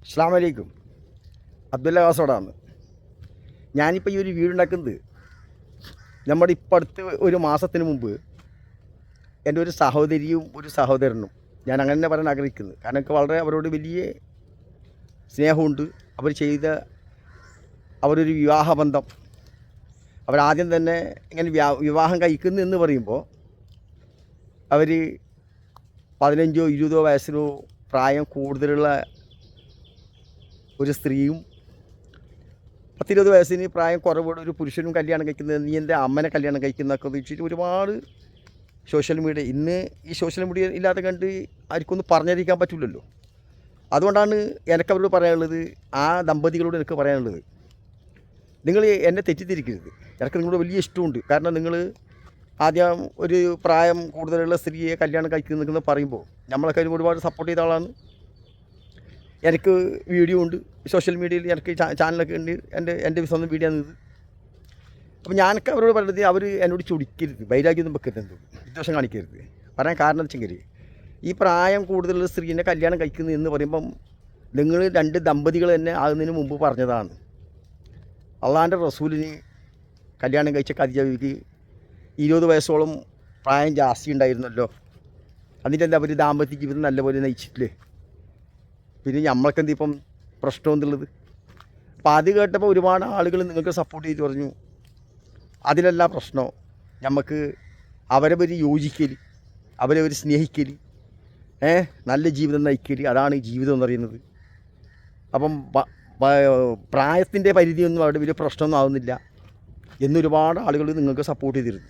അസ്സലാമു അലൈക്കും. അബ്ദുല്ല കാസോടാണ്. ഞാനിപ്പോൾ ഈ ഒരു വീട് ഉണ്ടാക്കുന്നത് നമ്മുടെ ഇപ്പം അടുത്ത് ഒരു മാസത്തിന് മുമ്പ് എൻ്റെ ഒരു സഹോദരിയും ഒരു സഹോദരനും, ഞാൻ അങ്ങനെ തന്നെ പറയാൻ ആഗ്രഹിക്കുന്നത്. കാരണം എനിക്ക് വളരെ അവരോട് വലിയ സ്നേഹമുണ്ട്. അവർ ചെയ്ത അവരൊരു വിവാഹബന്ധം, അവരാദ്യം തന്നെ ഇങ്ങനെ വിവാഹം കഴിക്കുന്നു എന്ന് പറയുമ്പോൾ അവർ 15 20 വയസ്സിനോ പ്രായം കൂടുതലുള്ള ഒരു സ്ത്രീയും 10-20 വയസ്സിന് പ്രായം കുറവുള്ള ഒരു പുരുഷനും കല്യാണം കഴിക്കുന്നത്, നീ എൻ്റെ അമ്മനെ കല്യാണം കഴിക്കുന്നതൊക്കെ വെച്ചിട്ട് ഒരുപാട് സോഷ്യൽ മീഡിയ, ഇന്ന് ഈ സോഷ്യൽ മീഡിയ ഇല്ലാതെ കണ്ട് ആർക്കൊന്നും പറഞ്ഞറിയിക്കാൻ പറ്റില്ലല്ലോ. അതുകൊണ്ടാണ് എനിക്ക് അവരോട് പറയാനുള്ളത്, ആ ദമ്പതികളോട് എനിക്ക് പറയാനുള്ളത്, നിങ്ങൾ എന്നെ തെറ്റിദ്ധരിക്കരുത്. എനിക്ക് നിങ്ങളോട് വലിയ ഇഷ്ടമുണ്ട്. കാരണം നിങ്ങൾ ആദ്യം ഒരു പ്രായം കൂടുതലുള്ള സ്ത്രീയെ കല്യാണം കഴിക്കുന്ന പറയുമ്പോൾ നമ്മളൊക്കെ അതിന് ഒരുപാട് സപ്പോർട്ട് ചെയ്ത ആളാണ്. എനിക്ക് വീഡിയോ ഉണ്ട്, സോഷ്യൽ മീഡിയയിൽ എനിക്ക് ചാനലൊക്കെ ഉണ്ട്, എൻ്റെ സ്വന്തം വീഡിയോ ആണ് ഇത്. അപ്പോൾ ഞാനൊക്കെ അവരോട് പറയുന്നത്, അവർ എന്നോട് ചൊടിക്കരുത്, വൈരാഗ്യമൊന്നും വെക്കരുത്, വിദ്വേഷം കാണിക്കരുത്. പറയാൻ കാരണം വെച്ചെങ്കിൽ, ഈ പ്രായം കൂടുതലുള്ള സ്ത്രീനെ കല്യാണം കഴിക്കുന്നു എന്ന് പറയുമ്പം നിങ്ങൾ രണ്ട് ദമ്പതികൾ തന്നെ ആകുന്നതിന് മുമ്പ് പറഞ്ഞതാണ്. അള്ളാൻ്റെ റസൂലിന് കല്യാണം കഴിച്ച ഖദീജ ബീവിക്ക് 20 വയസ്സോളം പ്രായം ജാസ്തി ഉണ്ടായിരുന്നല്ലോ. എന്നിട്ട് എന്താ അവർ ദാമ്പത്യ ജീവിതം നല്ലപോലെ നയിച്ചിട്ടില്ലേ? പിന്നെ നമ്മൾക്കെന്ത് ഇപ്പം പ്രശ്നം എന്നുള്ളത്? അപ്പോൾ അത് കേട്ടപ്പോൾ ഒരുപാട് ആളുകൾ നിങ്ങൾക്ക് സപ്പോർട്ട് ചെയ്ത് പറഞ്ഞു, അതിലല്ല പ്രശ്നം, നമുക്ക് അവരെ ഒരു യോജിക്കൽ, അവരെ ഒരു സ്നേഹിക്കൽ, നല്ല ജീവിതം നയിക്കൽ, അതാണ് ജീവിതം എന്ന് പറയുന്നത്. അപ്പം പ്രായത്തിൻ്റെ പരിധിയൊന്നും അവിടെ വലിയ പ്രശ്നമൊന്നും ആവുന്നില്ല എന്നൊരുപാട് ആളുകൾ നിങ്ങൾക്ക് സപ്പോർട്ട് ചെയ്തിരുന്നു.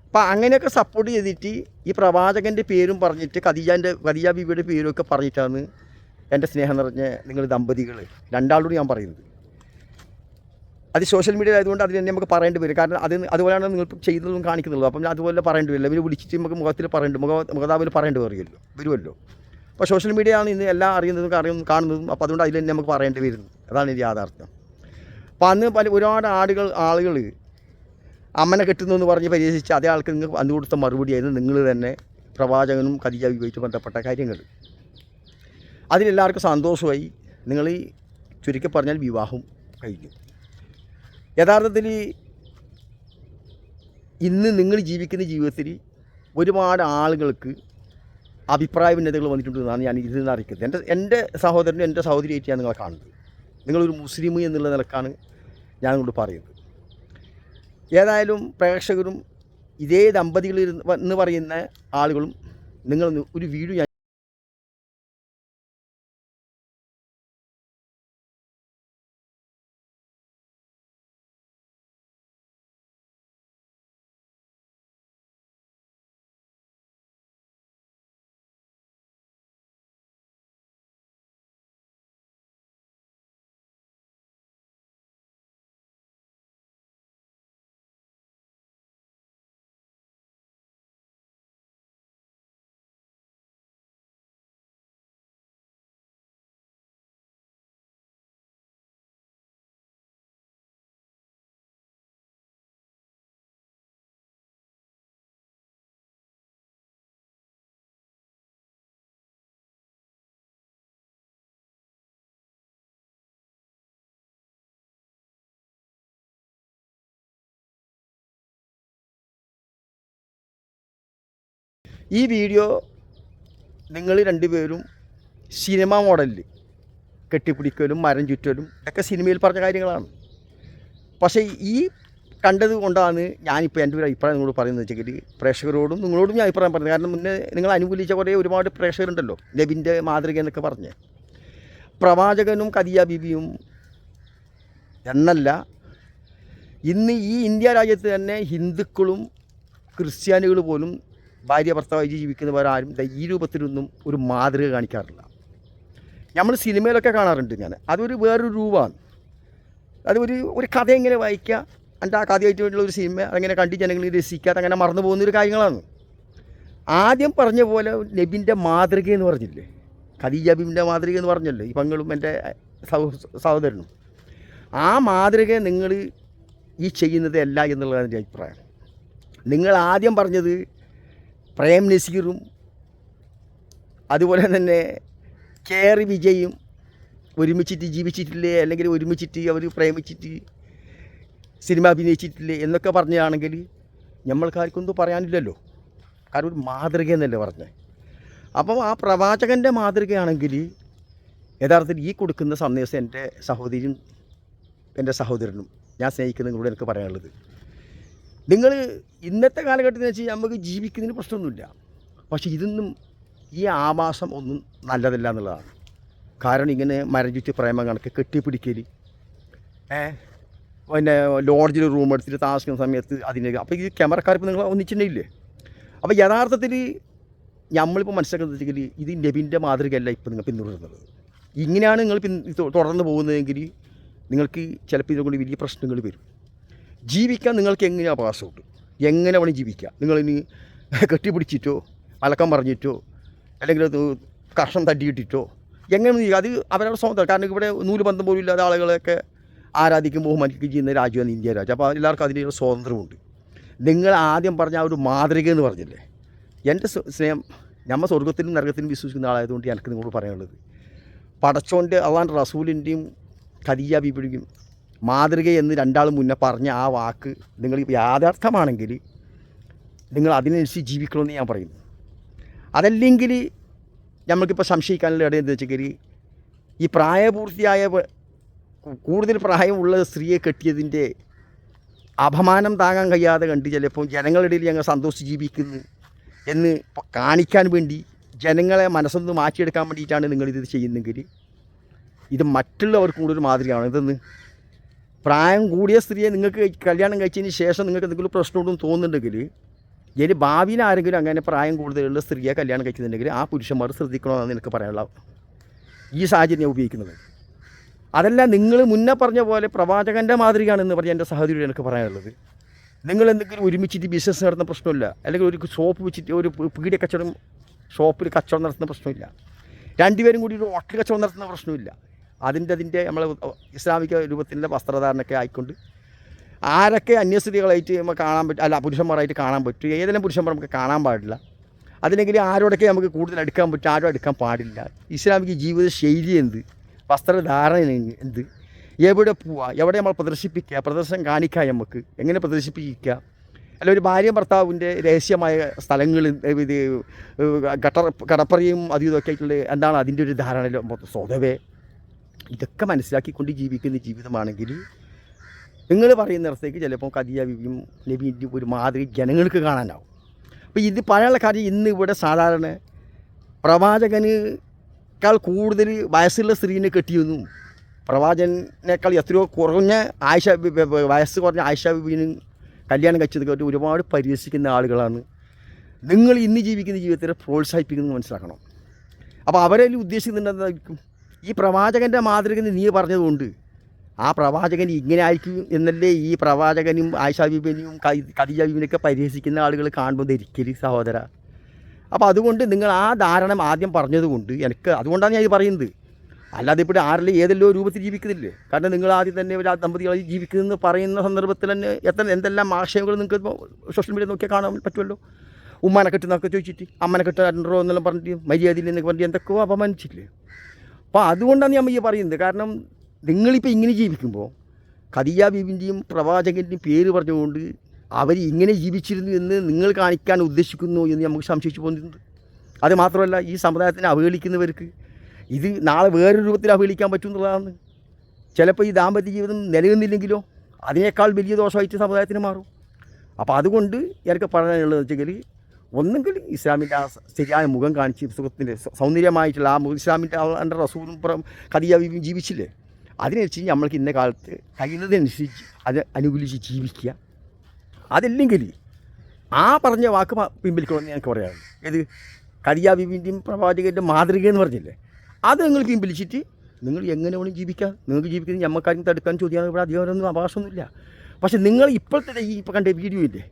അപ്പോൾ അങ്ങനെയൊക്കെ സപ്പോർട്ട് ചെയ്തിട്ട് ഈ പ്രവാചകൻ്റെ പേരും പറഞ്ഞിട്ട് ഖദീജ ബീവിയുടെ പേരും ഒക്കെ പറഞ്ഞിട്ടാണ് എൻ്റെ സ്നേഹം നിറഞ്ഞ നിങ്ങൾ ദമ്പതികൾ രണ്ടാളോട് ഞാൻ പറയുന്നത്. അത് സോഷ്യൽ മീഡിയ ആയതുകൊണ്ട് അതിന് തന്നെ നമുക്ക് പറയേണ്ടി വരും. കാരണം അതുപോലെയാണ് നിങ്ങൾ ചെയ്യുന്നതും കാണിക്കുന്നുള്ളൂ. അപ്പം അതുപോലെ പറയേണ്ടി വരില്ല. ഇവർ വിളിച്ചിട്ട് നമുക്ക് മുഖത്തിൽ മുഖതാവിൽ പറയേണ്ടി വരുമല്ലോ. അപ്പോൾ സോഷ്യൽ മീഡിയ ആണ് ഇന്ന് എല്ലാം അറിയുന്നതും കാണുന്നതും. അപ്പോൾ അതുകൊണ്ട് അതിൽ തന്നെ നമുക്ക് പറയേണ്ടി വരുന്നു. അതാണ് ഇതിൻ്റെ യാഥാർത്ഥ്യം. അപ്പോൾ അന്ന് ഒരുപാട് ആളുകൾ അമ്മനെ കെട്ടുന്നു എന്ന് പറഞ്ഞ് പരിഹസിച്ച് അതേ ആൾക്ക് നിങ്ങൾക്ക് അന്ന് കൊടുത്ത മറുപടിയായിരുന്നു നിങ്ങൾ തന്നെ പ്രവാചകനും ഖദീജ ബീവിയുമായിട്ട് ബന്ധപ്പെട്ട കാര്യങ്ങൾ. അതിലെല്ലാവർക്കും സന്തോഷമായി. നിങ്ങൾ ചുരുക്കി പറഞ്ഞാൽ വിവാഹം കഴിഞ്ഞു. യഥാർത്ഥത്തിൽ ഇന്ന് നിങ്ങൾ ജീവിക്കുന്ന ജീവിതത്തിൽ ഒരുപാട് ആളുകൾക്ക് അഭിപ്രായ ഭിന്നതകൾ വന്നിട്ടുണ്ടെന്നാണ് ഞാൻ ഇതിൽ നിന്ന് അറിയിക്കുന്നത്. എൻ്റെ സഹോദരനും എൻ്റെ സഹോദരിയായിട്ട് ഞാൻ നിങ്ങളെ കാണുന്നത്. നിങ്ങളൊരു മുസ്ലിം എന്നുള്ള നിലക്കാണ് ഞാൻ നിങ്ങളോട് പറയുന്നത്. ഏതായാലും പ്രേക്ഷകരും ഇതേ ദമ്പതികൾ എന്ന് പറയുന്ന ആളുകളും നിങ്ങൾ ഒരു വീഡിയോ ഈ വീഡിയോ നിങ്ങൾ രണ്ടുപേരും സിനിമ മോഡലിൽ കെട്ടിപ്പിടിക്കലും മരം ചുറ്റലും ഇതൊക്കെ സിനിമയിൽ പറഞ്ഞ കാര്യങ്ങളാണ്. പക്ഷേ ഈ കണ്ടത് കൊണ്ടാണ് ഞാനിപ്പോൾ എൻ്റെ ഒരു അഭിപ്രായം നിങ്ങളോട് പറയുന്നത് വെച്ചെങ്കിൽ, പ്രേക്ഷകരോടും നിങ്ങളോടും ഞാൻ അഭിപ്രായം പറയുന്നത്. കാരണം മുന്നേ നിങ്ങൾ അനുകൂലിച്ച ഒരുപാട് പ്രേക്ഷകരുണ്ടല്ലോ, നബിൻ്റെ മാതൃക എന്നൊക്കെ പറഞ്ഞ്. പ്രവാചകനും ഖദീജ ബീവിയും എന്നല്ല, ഇന്ന് ഈ ഇന്ത്യ രാജ്യത്ത് തന്നെ ഹിന്ദുക്കളും ക്രിസ്ത്യാനികൾ പോലും ഭാര്യ ഭർത്താവായി ജീവിക്കുന്നവരാരും ഈ രൂപത്തിലൊന്നും ഒരു മാതൃക കാണിക്കാറില്ല. നമ്മൾ സിനിമയിലൊക്കെ കാണാറുണ്ട്. അതൊരു വേറൊരു രൂപമാണ്. അത് ഒരു കഥ എങ്ങനെ വായിക്കുക, എൻ്റെ ആ കഥയായിട്ട് വേണ്ടിയുള്ള ഒരു സിനിമ അങ്ങനെ കണ്ടി ജനങ്ങൾ രസിക്കാതെ അങ്ങനെ മറന്നു പോകുന്നൊരു കാര്യങ്ങളാണ്. ആദ്യം പറഞ്ഞ പോലെ നബിൻ്റെ മാതൃക എന്ന് പറഞ്ഞില്ലേ, ഖദീജ ബീവിൻ്റെ മാതൃക എന്ന് പറഞ്ഞല്ലോ ഈ പെങ്ങളും എൻ്റെ സഹോദരനും. ആ മാതൃക നിങ്ങൾ ഈ ചെയ്യുന്നത് അല്ല എന്നുള്ളതാണ് എൻ്റെ അഭിപ്രായം. നിങ്ങൾ ആദ്യം പറഞ്ഞത് പ്രേം നസീറും അതുപോലെ തന്നെ കെ.ആർ. വിജയും ഒരുമിച്ചിട്ട് ജീവിച്ചിട്ടില്ലേ, അല്ലെങ്കിൽ ഒരുമിച്ചിട്ട് അവർ പ്രേമിച്ചിട്ട് സിനിമ അഭിനയിച്ചിട്ടില്ലേ എന്നൊക്കെ പറഞ്ഞാണെങ്കിൽ നമ്മൾക്കാർക്കൊന്നും പറയാനില്ലല്ലോ. കാരണം ഒരു മാതൃക എന്നല്ലേ പറഞ്ഞത്. അപ്പം ആ പ്രവാചകൻ്റെ മാതൃകയാണെങ്കിൽ യഥാർത്ഥത്തിൽ ഈ കൊടുക്കുന്ന സന്ദേശം എൻ്റെ സഹോദരിയും എൻ്റെ സഹോദരനും ഞാൻ സ്നേഹിക്കുന്ന നിങ്ങളോട് എനിക്ക് പറയാനുള്ളത്, നിങ്ങൾ ഇന്നത്തെ കാലഘട്ടത്തിൽ വെച്ച് നമുക്ക് ജീവിക്കുന്നതിന് പ്രശ്നമൊന്നുമില്ല. പക്ഷേ ഇതൊന്നും ഈ ആഭാസം ഒന്നും നല്ലതല്ല എന്നുള്ളതാണ്. കാരണം ഇങ്ങനെ മരം ചുറ്റി പ്രേമം കണക്ക് കെട്ടിപ്പിടിക്കൽ, പിന്നെ ലോഡ്ജിൽ റൂം എടുത്തിട്ട് താമസിക്കുന്ന സമയത്ത് അതിന് അപ്പോൾ ഈ ക്യാമറക്കാരിപ്പോൾ നിങ്ങൾ ഒന്നിച്ചിട്ടുണ്ടെങ്കിലേ. അപ്പോൾ യഥാർത്ഥത്തിൽ നമ്മളിപ്പോൾ മനസ്സിലാക്കുന്നത് വെച്ചെങ്കിൽ ഇത് നബിൻ്റെ മാതൃകയല്ല ഇപ്പം നിങ്ങൾ പിന്തുടരുന്നത്. ഇങ്ങനെയാണ് നിങ്ങൾ തുടർന്ന് പോകുന്നതെങ്കിൽ നിങ്ങൾക്ക് ചിലപ്പോൾ ഇതുകൊണ്ട് വലിയ പ്രശ്നങ്ങൾ വരും. ജീവിക്കാൻ നിങ്ങൾക്ക് എങ്ങനെ അവകാശമുണ്ട്, എങ്ങനെ വേണം ജീവിക്കാം. നിങ്ങളിനി കെട്ടിപ്പിടിച്ചിട്ടോ അലക്കം പറഞ്ഞിട്ടോ അല്ലെങ്കിൽ അത് കർഷം തട്ടിയിട്ടിട്ടോ എങ്ങനെ അത് അവരുടെ സ്വന്തം. കാരണം ഇവിടെ നൂലുബന്ധം പോലും ഇല്ലാത്ത ആളുകളെയൊക്കെ ആരാധിക്കും ബഹുമാനിക്കുകയും ചെയ്യുന്ന രാജ്യമാണ് ഇന്ത്യ രാജ്യം. അപ്പോൾ എല്ലാവർക്കും അതിൻ്റെ സ്വാതന്ത്ര്യമുണ്ട്. നിങ്ങൾ ആദ്യം പറഞ്ഞ ആ ഒരു മാതൃക എന്ന് പറഞ്ഞില്ലേ, എൻ്റെ സ്നേഹം, നമ്മൾ സ്വർഗത്തിലും നരകത്തിലും വിശ്വസിക്കുന്ന ആളായതുകൊണ്ട് എനിക്ക് നിങ്ങളോട് പറയാനുള്ളത്, പടച്ചോൻ്റെ അള്ളാൻ്റെ റസൂലിൻ്റെയും ഖദീജ ബീബിയുടെയും മാതൃക എന്ന് രണ്ടാളും മുന്നേ പറഞ്ഞ ആ വാക്ക് നിങ്ങൾ യാഥാർത്ഥ്യമാണെങ്കിൽ നിങ്ങൾ അതിനനുസരിച്ച് ജീവിക്കണമെന്ന് ഞാൻ പറയുന്നു. അതല്ലെങ്കിൽ നമ്മൾക്കിപ്പോൾ സംശയിക്കാനുള്ള ഇടം എന്താ വെച്ചെങ്കിൽ, ഈ പ്രായപൂർത്തിയായ കൂടുതൽ പ്രായമുള്ള സ്ത്രീയെ കെട്ടിയതിൻ്റെ അപമാനം താങ്ങാൻ കഴിയാതെ കണ്ട് ചിലപ്പോൾ ജനങ്ങളുടെ ഇടയിൽ ഞങ്ങൾ സന്തോഷിച്ച് ജീവിക്കുന്നു എന്ന് കാണിക്കാൻ വേണ്ടി ജനങ്ങളെ മനസ്സൊന്ന് മാറ്റിയെടുക്കാൻ വേണ്ടിയിട്ടാണ് നിങ്ങളിത് ചെയ്യുന്നെങ്കിൽ ഇത് മറ്റുള്ളവർക്ക് കൂടുതൽ മാതൃകയാണ്. ഇതെന്ന് പ്രായം കൂടിയ സ്ത്രീയെ നിങ്ങൾക്ക് കല്യാണം കഴിച്ചതിന് ശേഷം നിങ്ങൾക്ക് എന്തെങ്കിലും പ്രശ്നമുണ്ടെന്ന് തോന്നുന്നുണ്ടെങ്കിൽ, ഇനി ഭാവിയിൽ ആരെങ്കിലും അങ്ങനെ പ്രായം കൂടുതലുള്ള സ്ത്രീയെ കല്യാണം കഴിക്കുന്നുണ്ടെങ്കിൽ ആ പുരുഷന്മാർ ശ്രദ്ധിക്കണമെന്ന് എനിക്ക് പറയാനുള്ള ഈ സാഹചര്യം ഉപയോഗിക്കുന്നത്. അതല്ല നിങ്ങൾ മുന്നേ പറഞ്ഞ പോലെ പ്രവാചകൻ്റെ മാതൃകയാണെന്ന് പറഞ്ഞ് എൻ്റെ സഹോദരിയോട് എനിക്ക് പറയാനുള്ളത്, നിങ്ങൾ എന്തെങ്കിലും ഒരുമിച്ചിട്ട് ബിസിനസ് നടത്തുന്ന പ്രശ്നമില്ല, അല്ലെങ്കിൽ ഒരു ഷോപ്പ് വെച്ചിട്ട് ഒരു പീടിയ കച്ചവടം ഷോപ്പിൽ കച്ചവടം നടത്തുന്ന പ്രശ്നമില്ല, രണ്ടുപേരും കൂടി ഒരു ഹോട്ടൽ കച്ചവടം നടത്തുന്ന പ്രശ്നമില്ല. അതിൻ്റെ നമ്മൾ ഇസ്ലാമിക രൂപത്തിൻ്റെ വസ്ത്രധാരണമൊക്കെ ആയിക്കൊണ്ട് ആരൊക്കെ അന്യസ്ത്രീകളായിട്ട് നമുക്ക് കാണാൻ പറ്റും, അല്ല പുരുഷന്മാരായിട്ട് കാണാൻ പറ്റും, ഏതെങ്കിലും പുരുഷന്മാർ നമുക്ക് കാണാൻ പാടില്ല. അതിനെങ്കിൽ ആരോടൊക്കെ നമുക്ക് കൂടുതൽ അടുക്കാൻ പറ്റും, ആരും അടുക്കാൻ പാടില്ല. ഇസ്ലാമിക ജീവിത ശൈലി എന്ത്, വസ്ത്രധാരണ എന്ത്, എവിടെ പോവുക, എവിടെ നമ്മൾ പ്രദർശിപ്പിക്കുക, പ്രദർശനം കാണിക്കുക, നമുക്ക് എങ്ങനെ പ്രദർശിപ്പിക്കുക, അല്ല ഒരു ഭാര്യ ഭർത്താവിൻ്റെ രഹസ്യമായ സ്ഥലങ്ങൾ ഇത് കടപ്പറയും അതും ഇതൊക്കെ ആയിട്ടുള്ള എന്താണ് അതിൻ്റെ ഒരു ധാരണ സ്വതവേ ഇതൊക്കെ മനസ്സിലാക്കിക്കൊണ്ട് ജീവിക്കുന്ന ജീവിതമാണെങ്കിൽ നിങ്ങൾ പറയുന്നിടത്തേക്ക് ചിലപ്പോൾ ഖദീജ ബീവിയും നബിൻ്റെയും ഒരു മാതൃക ജനങ്ങൾക്ക് കാണാനാവും. അപ്പോൾ ഇത് പറയാനുള്ള കാര്യം, ഇന്ന് ഇവിടെ സാധാരണ പ്രവാചകനേക്കാൾ കൂടുതൽ വയസ്സുള്ള സ്ത്രീനെ കെട്ടിയെന്നും പ്രവാചകനേക്കാൾ എത്രയോ കുറഞ്ഞ വയസ്സ് കുറഞ്ഞ ആയിഷ ബീവിനും കല്യാണം കഴിച്ചത് കേട്ട് ഒരുപാട് പരിഹസിക്കുന്ന ആളുകളാണ് നിങ്ങൾ ഇന്ന് ജീവിക്കുന്ന ജീവിതത്തെ പ്രോത്സാഹിപ്പിക്കുന്നത് മനസ്സിലാക്കണം. അപ്പോൾ അവരെല്ലാം ഉദ്ദേശിക്കുന്നുണ്ടെന്നായിരിക്കും ഈ പ്രവാചകൻ്റെ മാതൃക നീ പറഞ്ഞതുകൊണ്ട് ആ പ്രവാചകൻ ഇങ്ങനെ ആയിരിക്കും എന്നല്ലേ ഈ പ്രവാചകനും ആയിഷ ബീബിനെയും ഖദീജ ബീബിനെയൊക്കെ പരിഹസിക്കുന്ന ആളുകൾ കാണുമ്പോൾ ധരിക്കൽ സഹോദര. അപ്പോൾ അതുകൊണ്ട് നിങ്ങൾ ആ ധാരണ ആദ്യം പറഞ്ഞതുകൊണ്ട് എനിക്ക് അതുകൊണ്ടാണ് ഞാൻ ഇത് പറയുന്നത്. അല്ലാതെ ഇപ്പോൾ ആരെല്ലാം ഏതെല്ലോ രൂപത്തിൽ ജീവിക്കുന്നില്ലേ. കാരണം നിങ്ങൾ ആദ്യം തന്നെ ഒരു ദമ്പതികളായി ജീവിക്കുന്നതെന്ന് പറയുന്ന സന്ദർഭത്തിൽ തന്നെ എന്തെല്ലാം ആശയങ്ങൾ നിങ്ങൾക്ക് സോഷ്യൽ മീഡിയ നോക്കിയാൽ കാണാൻ പറ്റുമല്ലോ. ഉമ്മാനെ കെട്ടുന്നൊക്കെ ചോദിച്ചിട്ട് അമ്മനെ കെട്ടാറുണ്ടോ എന്നെല്ലാം പറഞ്ഞിട്ട് മര്യാദയിൽ എന്നൊക്കെ പറഞ്ഞിട്ട് എന്തൊക്കെയോ അപമാനിച്ചില്ലേ. അപ്പോൾ അതുകൊണ്ടാണ് ഞാൻ ഈ പറയുന്നത്. കാരണം നിങ്ങളിപ്പോൾ ഇങ്ങനെ ജീവിക്കുമ്പോൾ ഖദീജ ബീബിൻ്റെയും പ്രവാചകൻ്റെയും പേര് പറഞ്ഞുകൊണ്ട് അവർ ഇങ്ങനെ ജീവിച്ചിരുന്നു എന്ന് നിങ്ങൾ കാണിക്കാൻ ഉദ്ദേശിക്കുന്നു എന്ന് നമുക്ക് സംശയിച്ചു പോകുന്നുണ്ട്. അത് മാത്രമല്ല ഈ സമുദായത്തിനെ അവഹേളിക്കുന്നവർക്ക് ഇത് നാളെ വേറൊരു രൂപത്തിൽ അവഹേളിക്കാൻ പറ്റും എന്നുള്ളതാണ്. ചിലപ്പോൾ ഈ ദാമ്പത്യ ജീവിതം നിലനിന്നില്ലെങ്കിലോ അതിനേക്കാൾ വലിയ ദോഷമായിട്ട് സമുദായത്തിന് മാറും. അപ്പോൾ അതുകൊണ്ട് എനിക്ക് പറയാനുള്ളത് വെച്ചെങ്കിൽ ഒന്നെങ്കിൽ ഇസ്ലാമിൻ്റെ ആ ശരിയായ മുഖം കാണിച്ച് സുഖത്തിൻ്റെ സൗന്ദര്യമായിട്ടുള്ള ആ ഇസ്ലാമിൻ്റെ എൻ്റെ റസൂലും ഖദീജ ബീവിയും ജീവിച്ചില്ലേ, അതിനനുസരിച്ച് നമ്മൾക്ക് ഇന്ന കാലത്ത് കഴിയുന്നതനുസരിച്ച് അത് അനുകൂലിച്ച് ജീവിക്കുക. അതല്ലെങ്കിൽ ആ പറഞ്ഞ വാക്ക് പിൻവലിക്കണമെന്ന് ഞങ്ങൾക്ക് പറയാറുണ്ട്. ഏത് ഖദീജ ബീവിൻ്റെയും പ്രവാചകൻ്റെ മാതൃക എന്ന് പറഞ്ഞില്ലേ, അത് നിങ്ങൾ പിൻവലിച്ചിട്ട് നിങ്ങൾ എങ്ങനെ വേണം ജീവിക്കാം. നിങ്ങൾക്ക് ജീവിക്കുന്നത് ഞമ്മക്കാരും തടുക്കാൻ ചോദിക്കാൻ ഇവിടെ അധികാരമൊന്നും അവകാശമൊന്നുമില്ല. പക്ഷേ നിങ്ങൾ ഇപ്പോഴത്തെ ഈ ഇപ്പോൾ കണ്ട വീഡിയോ ഇല്ലേ,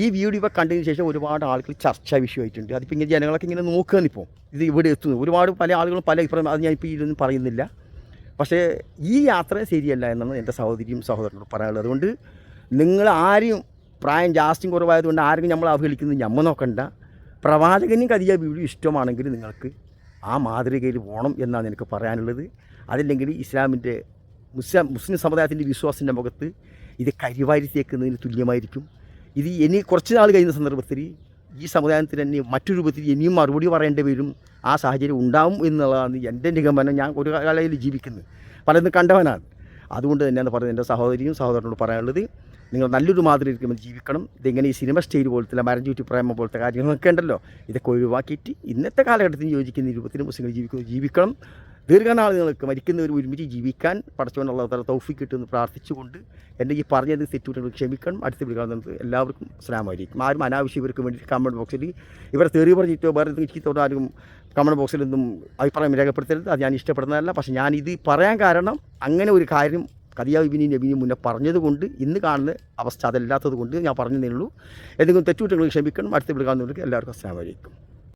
ഈ വീഡിയോ ഇപ്പോൾ കണ്ടതിന് ശേഷം ഒരുപാട് ആളുകൾ ചർച്ചാ വിഷയമായിട്ടുണ്ട്. അതിപ്പോൾ ഇങ്ങനെ ജനങ്ങളൊക്കെ ഇങ്ങനെ നോക്കുകയാണിപ്പോൾ ഇത് ഇവിടെ എത്തുന്നു. ഒരുപാട് പല ആളുകളും പല അഭിപ്രായം, അത് ഞാൻ ഇപ്പോൾ ഇതൊന്നും പറയുന്നില്ല. പക്ഷേ ഈ യാത്ര ശരിയല്ല എന്നാണ് എൻ്റെ സഹോദരിയും സഹോദരനോട് പറയാനുള്ളത്. അതുകൊണ്ട് നിങ്ങൾ ആരും പ്രായം ജാസ്തിയും കുറവായതുകൊണ്ട് ആരെങ്കിലും നമ്മൾ അവഹേളിക്കുന്നത് നമ്മൾ നോക്കണ്ട. പ്രവാചകനും ഖദീജ ബീവിയും ഇഷ്ടമാണെങ്കിൽ നിങ്ങൾക്ക് ആ മാതൃകയിൽ പോകണം എന്നാണ് എനിക്ക് പറയാനുള്ളത്. അതില്ലെങ്കിൽ ഇസ്ലാമിൻ്റെ മുസ്ലിം സമുദായത്തിൻ്റെ വിശ്വാസത്തിൻ്റെ മുഖത്ത് ഇത് കരിവാരിത്തേക്കുന്നതിന് തുല്യമായിരിക്കും. ഇത് ഇനി കുറച്ച് നാൾ കഴിയുന്ന സന്ദർഭത്തിൽ ഈ സമുദായത്തിന് തന്നെ മറ്റൊരു രൂപത്തിൽ ഇനിയും മറുപടി പറയേണ്ടി വരും. ആ സാഹചര്യം ഉണ്ടാവും എന്നുള്ളതാണ് എൻ്റെ നിഗമനം. ഞാൻ ഒരു കാലയിൽ ജീവിക്കുന്നത് പലതും കണ്ടവനാണ്. അതുകൊണ്ട് തന്നെയാണ് പറയുന്നത് എൻ്റെ സഹോദരിയും സഹോദരനോട് പറയാനുള്ളത്, നിങ്ങൾ നല്ലൊരു മാതൃകയിൽ ജീവിക്കണം. ഇതിങ്ങനെ ഈ സിനിമ സ്റ്റൈൽ പോലത്തെ മരം ചുറ്റി പ്രേമം പോലത്തെ കാര്യങ്ങളൊക്കെ ഉണ്ടല്ലോ, ഇതൊക്കെ ഒഴിവാക്കിയിട്ട് ഇന്നത്തെ കാലഘട്ടത്തിന് യോജിക്കുന്ന രൂപത്തിൽ മുസ്ലിങ്ങൾ ജീവിക്കണം. ദീർഘനാളുകൾക്ക് മരിക്കുന്നവർ ഒരുമിച്ച് ജീവിക്കാൻ പടച്ചവനുള്ള തൗഫീഖ് കിട്ടുമെന്ന് പ്രാർത്ഥിച്ചുകൊണ്ട് എൻ്റെ ഈ പറഞ്ഞത് തെറ്റുകുറ്റങ്ങൾ ക്ഷമിക്കണം. അടുത്ത് വിളിക്കുന്നത് എല്ലാവർക്കും അസ്സലാമു. ആരും അനാവശ്യം ഇവർക്ക് വേണ്ടി കമൻറ്റ് ബോക്സിൽ ഇവരെ തെറി പറഞ്ഞിട്ടോ വേറെ ചീത്തോട്ടോ ആരും കമൻറ്റ് ബോക്സിലൊന്നും അഭിപ്രായം രേഖപ്പെടുത്തരുത്. അത് ഞാൻ ഇഷ്ടപ്പെടുന്നതല്ല. പക്ഷേ ഞാനിത് പറയാൻ കാരണം അങ്ങനെ ഒരു കാര്യം ഖദീജ ബീവി നബീന് മുന്നേ പറഞ്ഞതുകൊണ്ട് ഇന്ന് കാണുന്ന അവസ്ഥ അതല്ലാത്തത് കൊണ്ട് ഞാൻ പറഞ്ഞതേ ഉള്ളൂ. എന്തെങ്കിലും തെറ്റുകുറ്റങ്ങൾ ക്ഷമിക്കണം. അടുത്ത് വിളിക്കാവുന്നവർക്ക് എല്ലാവർക്കും അസ്സലാമു അലൈക്കും.